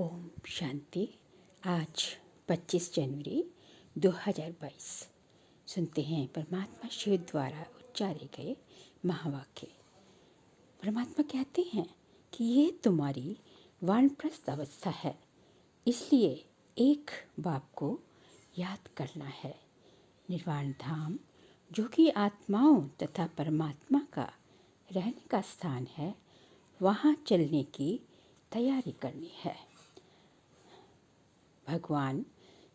ओम शांति। आज 25 जनवरी 2022 सुनते हैं परमात्मा शिव द्वारा उच्चारे गए महावाक्य। परमात्मा कहते हैं कि ये तुम्हारी वानप्रस्थ अवस्था है, इसलिए एक बाप को याद करना है। निर्वाण धाम जो कि आत्माओं तथा परमात्मा का रहने का स्थान है, वहाँ चलने की तैयारी करनी है। भगवान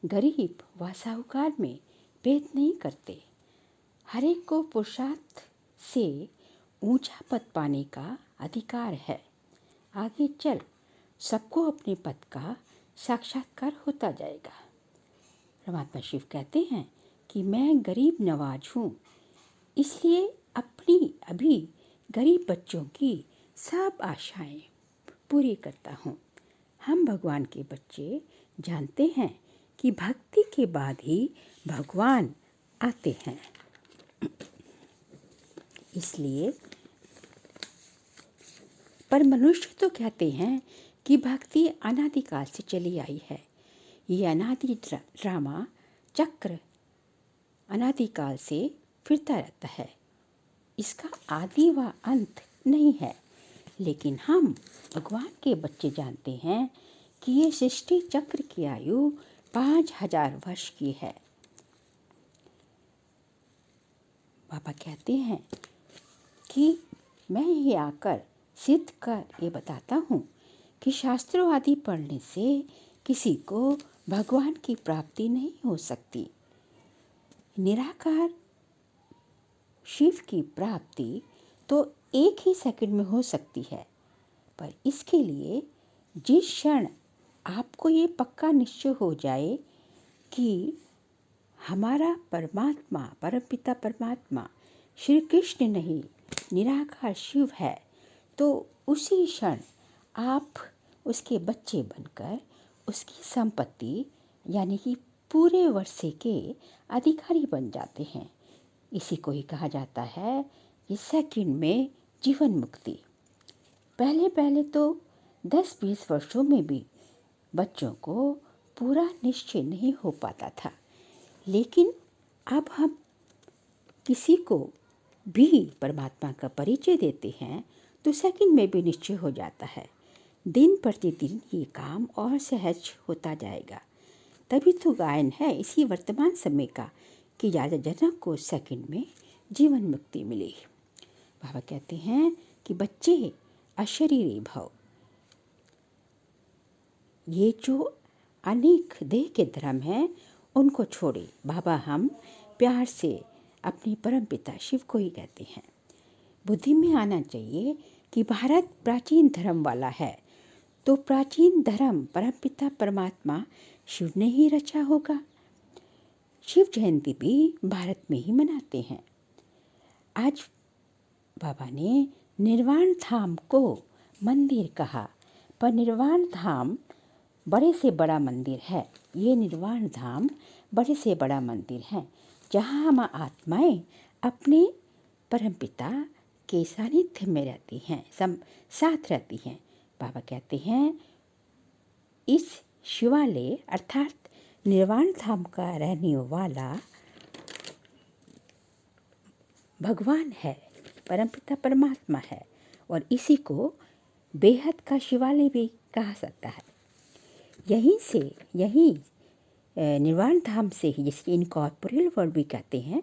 गरीब व साहूकार में भेद नहीं करते। हर एक को पुरुषार्थ से ऊंचा पद पाने का अधिकार है। आगे चल सबको अपने पद का साक्षात्कार होता जाएगा। परमात्मा शिव कहते हैं कि मैं गरीब नवाज हूँ, इसलिए अपनी अभी गरीब बच्चों की सब आशाएं पूरी करता हूँ। हम भगवान के बच्चे जानते हैं कि भक्ति के बाद ही भगवान आते हैं, इसलिए पर मनुष्य तो कहते हैं कि भक्ति अनादिकाल से चली आई है। ये अनादि ड्रामा चक्र अनादिकाल से फिरता रहता है, इसका आदि व अंत नहीं है। लेकिन हम भगवान के बच्चे जानते हैं कि ये सृष्टि चक्र की आयु 5000 वर्ष की है। बाबा कहते हैं कि मैं ये आकर सिद्ध कर ये बताता हूँ कि शास्त्रों आदि पढ़ने से किसी को भगवान की प्राप्ति नहीं हो सकती। निराकार शिव की प्राप्ति तो एक ही सेकंड में हो सकती है, पर इसके लिए जिस क्षण आपको ये पक्का निश्चय हो जाए कि हमारा परमात्मा परमपिता परमात्मा श्री कृष्ण नहीं निराकार शिव है, तो उसी क्षण आप उसके बच्चे बनकर उसकी संपत्ति यानी कि पूरे वर्षे के अधिकारी बन जाते हैं। इसी को ही कहा जाता है कि सेकंड में जीवन मुक्ति। पहले पहले तो 10-20 वर्षों में भी बच्चों को पूरा निश्चय नहीं हो पाता था, लेकिन अब हम किसी को भी परमात्मा का परिचय देते हैं तो सेकंड में भी निश्चय हो जाता है। दिन प्रतिदिन ये काम और सहज होता जाएगा। तभी तो गायन है इसी वर्तमान समय का कि राजा जनक को सेकंड में जीवन मुक्ति मिली। बाबा कहते हैं कि बच्चे अशरीरी भव, ये जो अनेक देह के धर्म हैं उनको छोड़े। बाबा हम प्यार से अपने परमपिता शिव को ही कहते हैं। बुद्धि में आना चाहिए कि भारत प्राचीन धर्म वाला है, तो प्राचीन धर्म परमपिता परमात्मा शिव ने ही रचा होगा। शिव जयंती भी भारत में ही मनाते हैं। आज बाबा ने निर्वाण धाम को मंदिर कहा, पर निर्वाण धाम बड़े से बड़ा मंदिर है। ये निर्वाण धाम बड़े से बड़ा मंदिर है जहाँ हम आत्माएं अपने परमपिता के सानिध्य में रहती हैं, साथ रहती हैं। बाबा कहते हैं इस शिवालय अर्थात निर्वाण धाम का रहने वाला भगवान है, परमपिता परमात्मा है, और इसी को बेहद का शिवालय भी कहा सकता है। यहीं निर्वाण धाम से ही, जिसकी इनकॉर्पोरियल वर्ल्ड भी कहते हैं,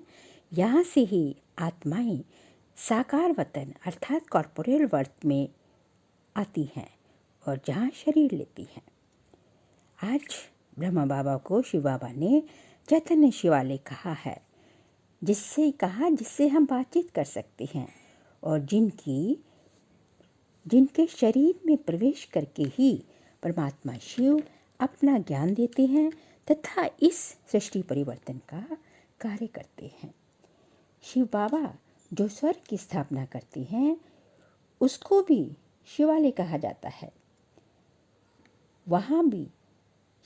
यहाँ से ही आत्माएं साकार वतन अर्थात कॉर्पोरियल वर्ल्ड में आती हैं और जहाँ शरीर लेती हैं। आज ब्रह्मा बाबा को शिव बाबा ने चैतन्य शिवालय कहा है, जिससे हम बातचीत कर सकते हैं और जिनके शरीर में प्रवेश करके ही परमात्मा शिव अपना ज्ञान देते हैं तथा इस सृष्टि परिवर्तन का कार्य करते हैं। शिव बाबा जो स्वर्ग की स्थापना करते हैं उसको भी शिवालय कहा जाता है। वहाँ भी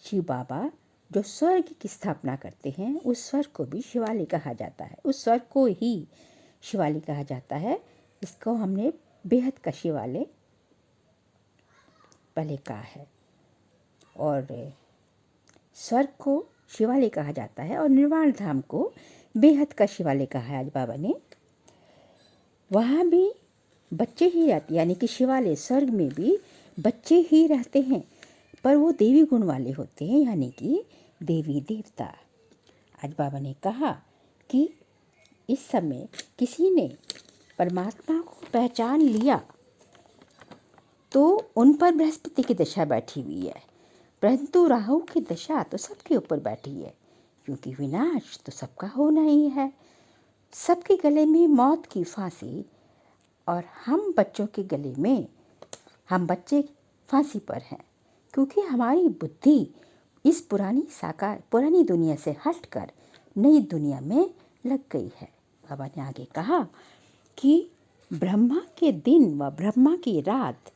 शिव बाबा जो स्वर्ग की स्थापना करते हैं उस स्वर्ग को भी शिवालय कहा जाता है। उस स्वर्ग को ही शिवालय कहा जाता है। इसको हमने बेहद का शिवालय पहले कहा है। और स्वर्ग को शिवालय कहा जाता है और निर्वाण धाम को बेहद का शिवालय कहा है आज बाबा ने। वहाँ भी बच्चे ही रहते, यानी कि शिवालय स्वर्ग में भी बच्चे ही रहते हैं, पर वो देवी गुण वाले होते हैं, यानी कि देवी देवता। आज बाबा ने कहा कि इस समय किसी ने परमात्मा को पहचान लिया तो उन पर बृहस्पति की दशा बैठी हुई है, परंतु राहु की दशा तो सबके ऊपर बैठी है, क्योंकि विनाश तो सबका होना ही है। सबके गले में मौत की फांसी, और हम बच्चों के गले में, हम बच्चे फांसी पर हैं, क्योंकि हमारी बुद्धि इस पुरानी दुनिया से हटकर नई दुनिया में लग गई है। बाबा ने आगे कहा कि ब्रह्मा के दिन व ब्रह्मा की रात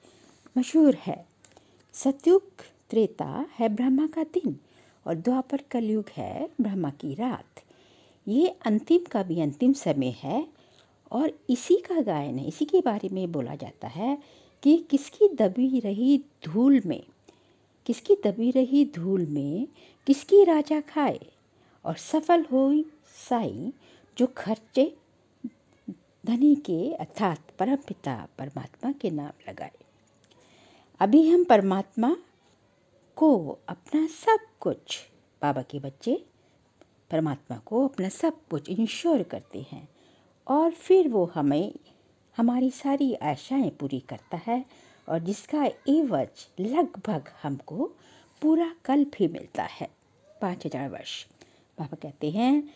मशहूर है। सतयुग त्रेता है ब्रह्मा का दिन और द्वापर कलयुग है ब्रह्मा की रात। ये अंतिम का भी अंतिम समय है और इसी का गायन है, इसी के बारे में बोला जाता है कि किसकी दबी रही धूल में किसकी राजा खाए, और सफल होई साई जो खर्चे धनी के, अर्थात परमपिता परमात्मा के नाम लगाए। अभी हम परमात्मा को अपना सब कुछ, बाबा के बच्चे परमात्मा को अपना सब कुछ इंश्योर करते हैं और फिर वो हमें हमारी सारी आशाएं पूरी करता है, और जिसका एवज लगभग हमको पूरा कल्प ही मिलता है, 5000 वर्ष। बाबा कहते हैं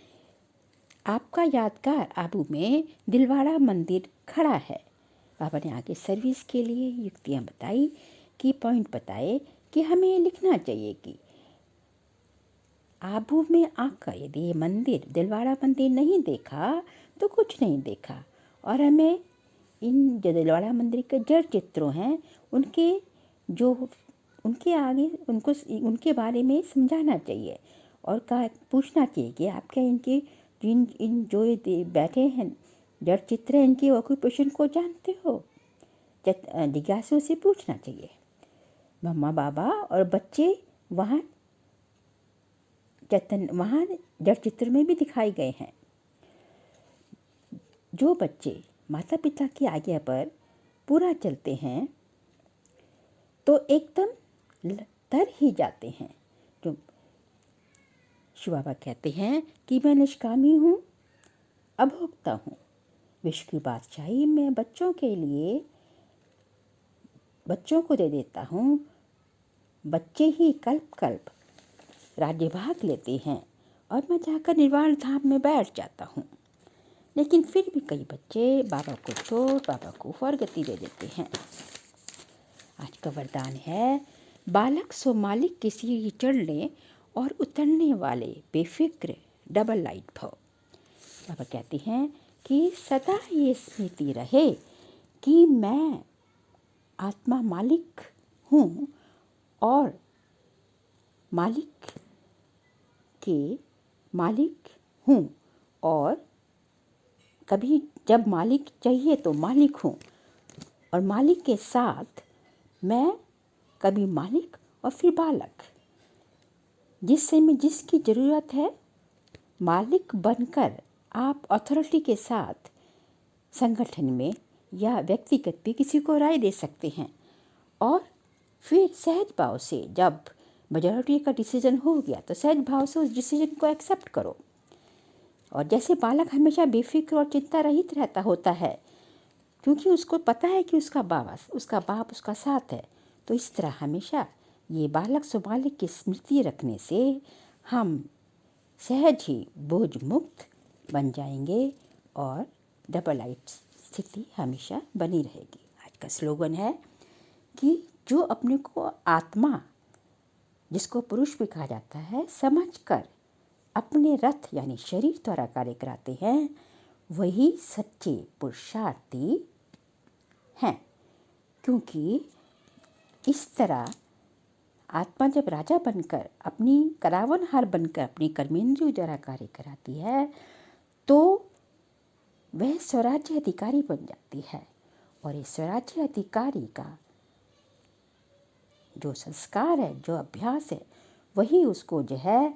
आपका यादगार आबू में दिलवाड़ा मंदिर खड़ा है। बाबा ने आगे सर्विस के लिए युक्तियाँ बताई, की पॉइंट बताए कि हमें लिखना चाहिए कि आबू में आकर यदि ये मंदिर, दिलवाड़ा मंदिर नहीं देखा तो कुछ नहीं देखा, और हमें इन जो दिलवाड़ा मंदिर के जड़ चित्रों हैं उनके आगे उनके बारे में समझाना चाहिए और पूछना चाहिए कि आप क्या इनके इन जो बैठे हैं जड़ चित्र हैं इनके ऑक्यूपेशन को जानते हो। जिज्ञासु से पूछना चाहिए। मम्मा बाबा और बच्चे वहाँ जड़ चित्र में भी दिखाए गए हैं। जो बच्चे माता पिता की आज्ञा पर पूरा चलते हैं तो एकदम तर ही जाते हैं। जो शिव बाबा कहते हैं कि मैं निष्कामी हूँ, अभोक्ता हूँ, विश्व की बादशाही मैं बच्चों को दे देता हूँ। बच्चे ही कल्प कल्प राज्य भाग लेते हैं और मैं जाकर निर्वाण धाम में बैठ जाता हूँ। लेकिन फिर भी कई बच्चे बाबा को छोड़ बाबा को और गति दे देते हैं। आज का वरदान है, बालक सो मालिक की सीढ़ी चढ़ने और उतरने वाले बेफिक्र डबल लाइट भव। बाबा कहते हैं कि सदा ये स्मृति रहे कि मैं आत्मा मालिक हूँ और मालिक हूँ, और कभी जब मालिक चाहिए तो मालिक हूँ, और मालिक के साथ मैं कभी मालिक और फिर बालक। जिस समय जिसकी ज़रूरत है मालिक बनकर आप अथॉरिटी के साथ संगठन में या व्यक्तिगत भी किसी को राय दे सकते हैं, और फिर सहज भाव से जब मेजॉरिटी का डिसीजन हो गया तो सहज भाव से उस डिसीजन को एक्सेप्ट करो। और जैसे बालक हमेशा बेफिक्र और चिंता रहित रहता होता है क्योंकि उसको पता है कि उसका बाप उसका साथ है, तो इस तरह हमेशा ये बालक सुबालक की स्मृति रखने से हम सहज ही बोझ मुक्त बन जाएंगे और डबल लाइट स्थिति हमेशा बनी रहेगी। आज का स्लोगन है कि जो अपने को आत्मा, जिसको पुरुष भी कहा जाता है, समझकर अपने रथ यानी शरीर द्वारा कार्य कराते हैं, वही सच्चे पुरुषार्थी हैं। क्योंकि इस तरह आत्मा जब राजा बनकर अपनी करावनहार बनकर अपनी कर्मेंद्रियों द्वारा कार्य कराती है तो वह स्वराज्य अधिकारी बन जाती है, और इस स्वराज्य अधिकारी का जो संस्कार है, जो अभ्यास है, वही उसको जो है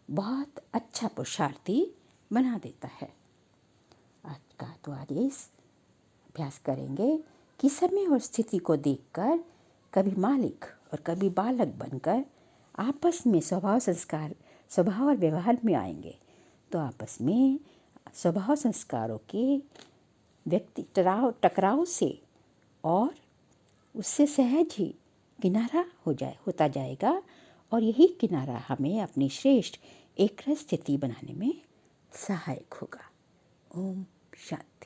बहुत अच्छा पुरुषार्थी बना देता है। आज का तो आज इस अभ्यास करेंगे कि समय और स्थिति को देखकर कभी मालिक और कभी बालक बनकर आपस में स्वभाव और व्यवहार में आएंगे, तो आपस में स्वभाव संस्कारों के टकराव से और उससे सहज ही किनारा होता जाएगा, और यही किनारा हमें अपनी श्रेष्ठ एकरस स्थिति बनाने में सहायक होगा। ओम शांति।